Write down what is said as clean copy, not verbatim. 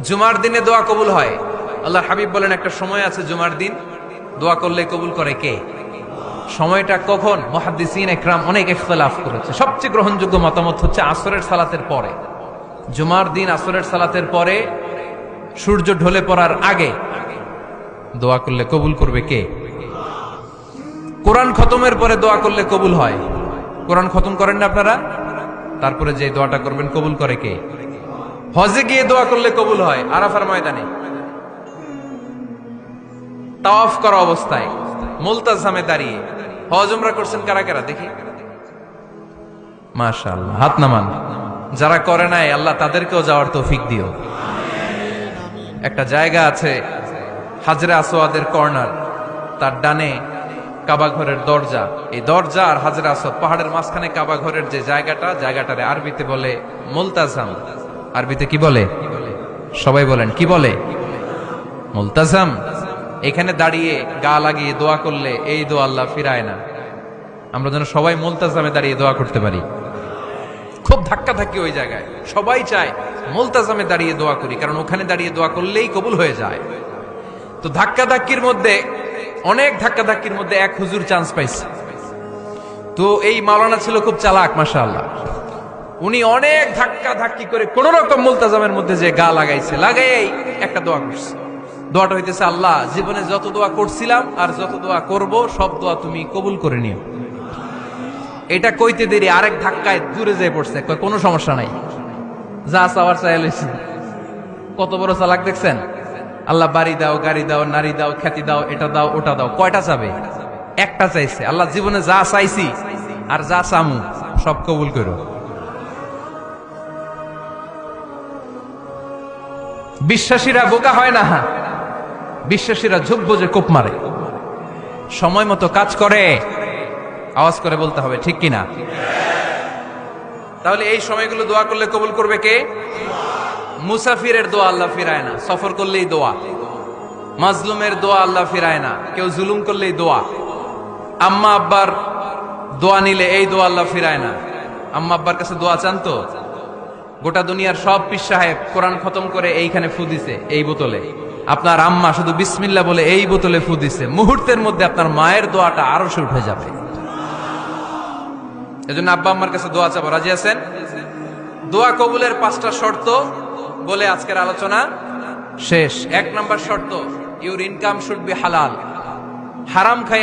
জুমার দিনে দোয়া কবুল হয়। আল্লাহর হাবিব বলেন একটা সময় আছে জুমার দিন দোয়া করলে কবুল করে কে? সময়টা কখন? মুহাদ্দিসিন ইকরাম অনেক ইখতিলাফ করেছে। সবচেয়ে গ্রহণযোগ্য মতামত হচ্ছে আসরের সালাতের পরে। জুমার দিন আসরের সালাতের পরে সূর্য ঢলে পড়ার আগে দোয়া করলে কবুল করবে কে? কোরআন খতমের পরে দোয়া করলে কবুল হয়। কোরআন খতম করেন না আপনারা? তারপরে যে দোয়াটা করবেন কবুল করে কে? হজে গিয়ে দোয়া করলে কবুল হয়। আরাফার ময়দানে তাওয়াফ করা অবস্থায় মুলতাজামে দাঁড়িয়ে। হজ উমরা করছেন কারা কারা দেখি? মাশাআল্লাহ, হাত নামান। যারা করে নাই আল্লাহ তাদেরকেও যাওয়ার তৌফিক দিও। একটা জায়গা আছে হাজরে আসওয়াদের কর্নার, তার ডানে কাবা ঘরের দরজা। এই দরজা আর হাজরে আসওয়াদ পাহাড়ের মাঝখানে কাবা ঘরের যে জায়গাটারে আরবিতে বলে মুলতাজাম। আরবিতে কি বলে? সবাই বলেন কি বলে? মুলতাজাম। এখানে দাঁড়িয়ে গা লাগিয়ে দোয়া করলে এই দোয়া আল্লাহ ফিরায় না। আমরা যেন সবাই মুলতাজামে দাঁড়িয়ে দোয়া করতে পারি। খুব ধাক্কা ধাক্কি ওই জায়গায়, সবাই চায় মুলতাজামে দাঁড়িয়ে দোয়া করি, কারণ ওখানে দাঁড়িয়ে দোয়া করলেই কবুল হয়ে যায়। তো ধাক্কা ধাক্কির মধ্যে, অনেক ধাক্কা ধাক্কির মধ্যে এক হুজুর চান্স পাইছে। তো এই মাওলানা ছিল খুব চালাক, মাশাআল্লাহ। উনি অনেক ধাক্কা ধাক্কি করে কোন রকম মুলতাজামের মধ্যে যে গা লাগাইছে, লাগাই একটা দোয়া করছে। দোয়াটা হইতেছে, আল্লাহ জীবনে যত দোয়া করছিলাম আর যত দোয়া করব সব দোয়া তুমি কবুল করে নিও। এটা কইতে দেরি আরেক ধাক্কায় দূরে যেয়ে পড়ছে। কোনো সমস্যা নাই, যা চাওয়ার চাইলেছি। কত বড় চালাক দেখছেন? আল্লাহ বাড়ি দাও, গাড়ি দাও, নারী দাও, খ্যাতি দাও, এটা দাও, ওটা দাও। কয়টা চাবে? একটা চাইছে। আল্লাহ জীবনে যা চাইছি আর যা চামু সব কবুল করো। বিশ্বাসীরা বোকা হয় না, বিশ্বাসীরা ঝুঁক বোঝে কোপ মারে। সময় মতো কাজ করে। আওয়াজ করে বলতে হবে ঠিক কিনা? তাহলে এই সময়গুলো দোয়া করলে কবুল করবে কে? মুসাফিরের দোয়া আল্লাহ ফিরায় না, সফর করলেই দোয়া। মাজলুমের দোয়া আল্লাহ ফিরায় না, কেউ জুলুম করলেই দোয়া। আম্মা আব্বার দোয়া নিলে এই দোয়া আল্লাহ ফিরায় না। আম্মা আব্বার কাছে দোয়া চান তো? গোটা দুনিয়ার সব পীর সাহেব কোরআন খতম করে এইখানে ফু দিছে এই বোতলে। আপনার আম্মা শুধু বিসমিল্লাহ বলে এই বোতলে ফু দিছে। মুহূর্তের মধ্যে আপনার মায়ের দোয়াটা আরো উঠে যাবে। এজন্য আব্বা আম্মার কাছে দোয়া চাবো। রাজি আছেন? দোয়া কবুলের 5টা শর্ত বলে আজকের আলোচনা শেষ। 1 নম্বর শর্ত, ইউর ইনকাম শুড বি হালাল। হারাম খাই